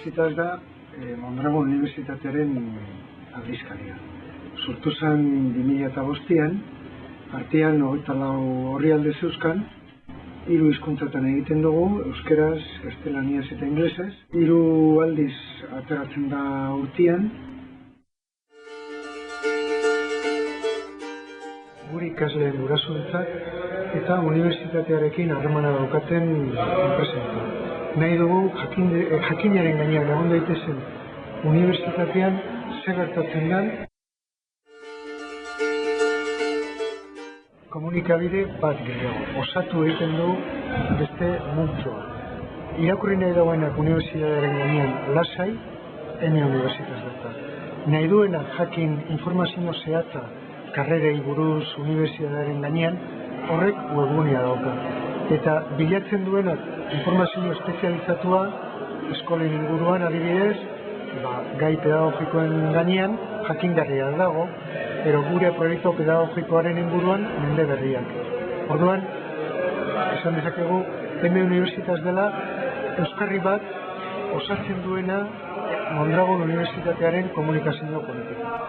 Universitas da Mondragon Unibertsitatearen aldizkaria. Sortu zen 2005an, artean 24 orrialde zeuzkan, 3 hizkuntzatan egiten dugu, euskeraz, gaztelaniaz eta inglesez. 3 aldiz ateratzen da urtean. Gure ikasleen gurasoentzat eta unibertsitatearekin harremana daukaten enpresentzat. Nahi dugu jakinaren gainean egon daitezen unibertsitatean zer gertatzen den komunikabide bat gehiago. Osatu egiten du beste multzoa. Irakurri nahi dauenak unibertsitatearen gainean lasai, ene unibertsitas data. Nahi duena jakin informazio zehatza karrerei buruz unibertsitatearen gainean, horrek webgunea dauka. Eta bilatzen duenak informazio espezializatua eskolen inguruan adibidez, gai pedagogikoen gainean jakingarria dago, pero gure proiektu pedagogikoaren inguruan mende berriak. Orduan, esan dezakegu, hemen unibertsitas dela euskarri bat osatzen duena Mondragon Unibertsitatearen komunikazio politika.